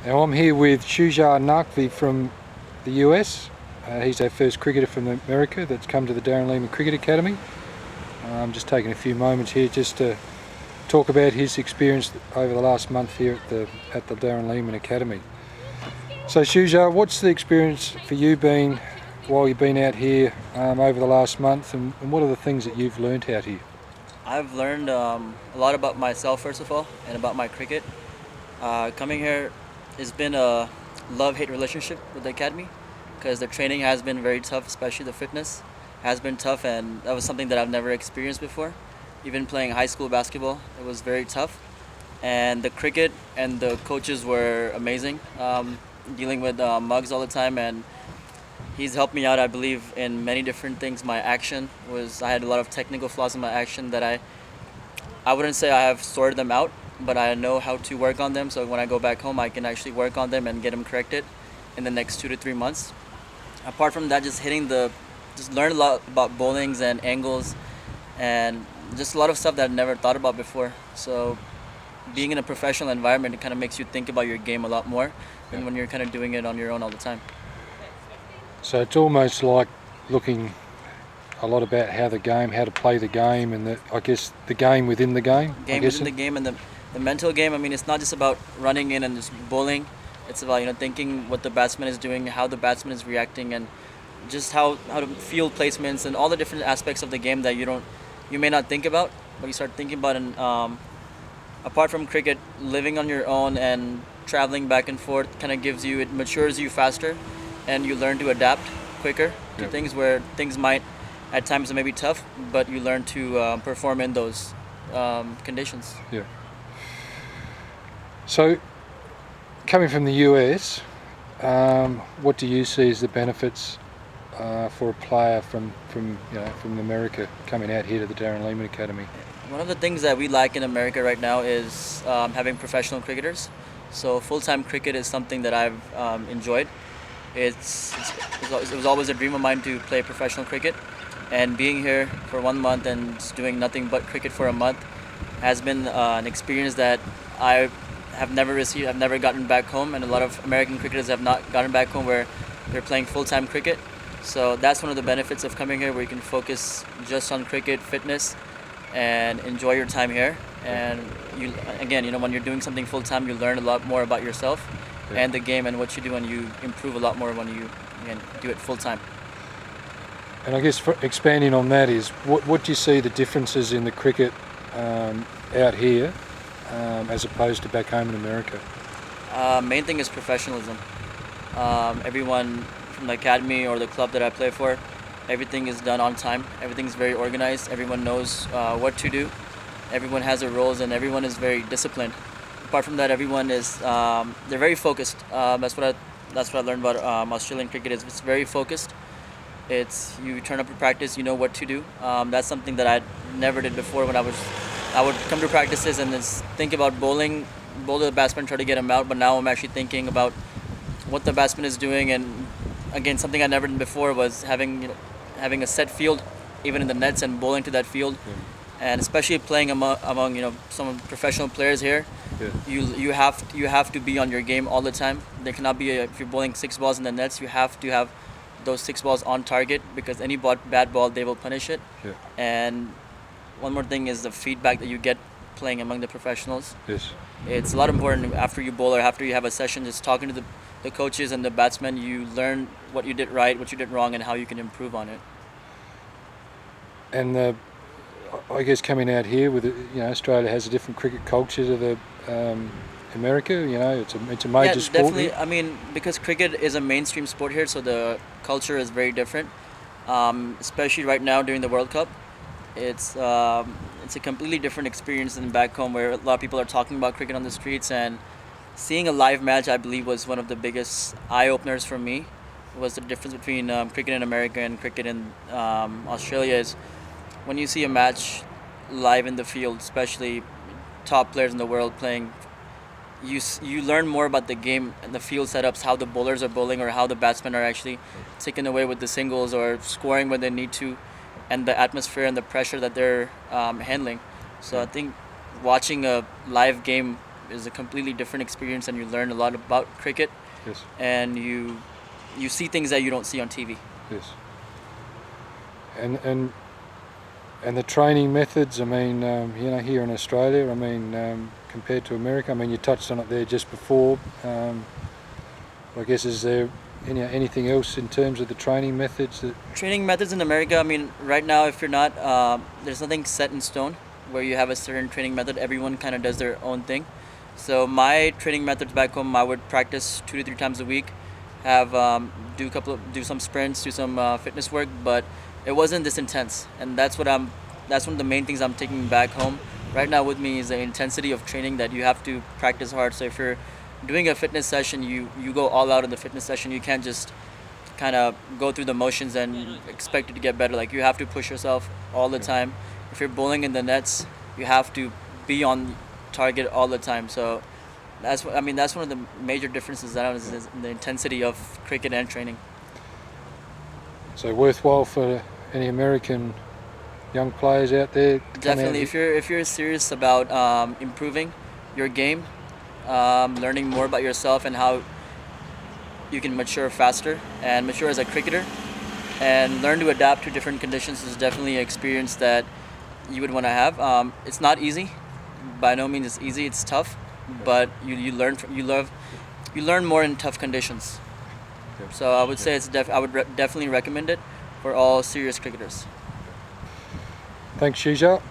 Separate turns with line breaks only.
Now I'm here with Shuja Naqvi from the US. He's our first cricketer from America that's come to the Darren Lehman Cricket Academy. I'm just taking a few moments here just to talk about his experience over the last month here at the Darren Lehman Academy. So Shuja, what's the experience for you been while you've been out here over the last month, and what are the things that you've learnt out here?
I've learned a lot about myself, first of all, and about my cricket. Coming here has been a love-hate relationship with the academy, because the training has been very tough, especially the fitness has been tough, and that was something that I've never experienced before. Even playing high school basketball, it was very tough. And the cricket and the coaches were amazing, dealing with Muggs all the time, and he's helped me out, I believe, in many different things. I had a lot of technical flaws in my action that I wouldn't say I have sorted them out, but I know how to work on them. So when I go back home, I can actually work on them and get them corrected in the next 2 to 3 months. Apart from that, just learn a lot about bowlings and angles, and just a lot of stuff that I never thought about before. So being in a professional environment, it kind of makes you think about your game a lot more than when you're kind of doing it on your own all the time.
So it's almost like looking a lot about how to play the game, and I guess the game within the game.
Game within the game, and the mental game. I mean, it's not just about running in and just bowling. It's about thinking what the batsman is doing, how the batsman is reacting, and just how to field placements and all the different aspects of the game that you may not think about, but you start thinking about. And apart from cricket, living on your own and traveling back and forth kind of it matures you faster, and you learn to adapt quicker to things where things might at times may be tough, but you learn to perform in those conditions.
Yeah. So, coming from the US, what do you see as the benefits for a player from America coming out here to the Darren Lehman Academy?
One of the things that we lack in America right now is having professional cricketers. So full-time cricket is something that I've enjoyed. It was always a dream of mine to play professional cricket, and being here for 1 month and just doing nothing but cricket for a month has been an experience that I have never received. I've never gotten back home, and a lot of American cricketers have not gotten back home where they're playing full-time cricket. So that's one of the benefits of coming here, where you can focus just on cricket, fitness, and enjoy your time here. And when you're doing something full-time, you learn a lot more about yourself and the game and what you do, and you improve a lot more when you do it full-time.
And I guess expanding on that is, what do you see the differences in the cricket out here as opposed to back home in America?
Main thing is professionalism. Everyone from the academy or the club that I play for, everything is done on time. Everything's very organized. Everyone knows what to do. Everyone has their roles, and everyone is very disciplined. Apart from that, everyone is they're very focused. That's what I learned about Australian cricket. It's very focused. It's you turn up to practice, you know what to do. That's something that I never did before. I would come to practices and then think about bowl the batsman, try to get him out. But now I'm actually thinking about what the batsman is doing, and again, something I never did before was having a set field, even in the nets, and bowling to that field. Yeah. And especially playing among some professional players here, you have to be on your game all the time. There cannot be if you're bowling 6 balls in the nets, you have to have those 6 balls on target, because any bad ball, they will punish it. Yeah. And one more thing is the feedback that you get playing among the professionals.
Yes.
It's a lot important after you bowl or after you have a session, just talking to the coaches and the batsmen. You learn what you did right, what you did wrong, and how you can improve on it.
And I guess coming out here with Australia has a different cricket culture to the America. It's a major sport.
Definitely.
Here.
I mean, because cricket is a mainstream sport here, so the culture is very different. Especially right now during the World Cup, it's a completely different experience than back home, where a lot of people are talking about cricket on the streets. And seeing a live match, I believe, was one of the biggest eye openers for me. Was the difference between cricket in America and cricket in Australia is when you see a match live in the field, especially top players in the world playing, you learn more about the game and the field setups, how the bowlers are bowling, or how the batsmen are actually taking away with the singles or scoring when they need to, and the atmosphere and the pressure that they're handling. So I think watching a live game is a completely different experience, and you learn a lot about cricket.
Yes.
And you see things that you don't see on TV.
Yes. And the training methods, I mean, here in Australia, I mean, compared to America, I mean, you touched on it there just before. I guess, is there anything else in terms of the training methods that...
Training methods in America, I mean, right now, if you're not, there's nothing set in stone where you have a certain training method. Everyone kind of does their own thing. So my training methods back home, I would practice 2 to 3 times a week, have do some sprints, do some fitness work, but it wasn't this intense. And that's one of the main things I'm taking back home right now with me, is the intensity of training, that you have to practice hard. So if you're doing a fitness session, you go all out in the fitness session. You can't just kind of go through the motions and expect it to get better. Like, you have to push yourself all the time. If you're bowling in the nets, you have to be on target all the time. So that's one of the major differences that is the intensity of cricket and training.
So worthwhile for any American young players out there?
Definitely, if you're serious about improving your game, learning more about yourself and how you can mature faster and mature as a cricketer, and learn to adapt to different conditions, is definitely an experience that you would want to have. It's not easy. By no means it's easy. It's tough, but you learn more in tough conditions.
Yep.
So I would say I would definitely recommend it for all serious cricketers.
Thanks, Shuja.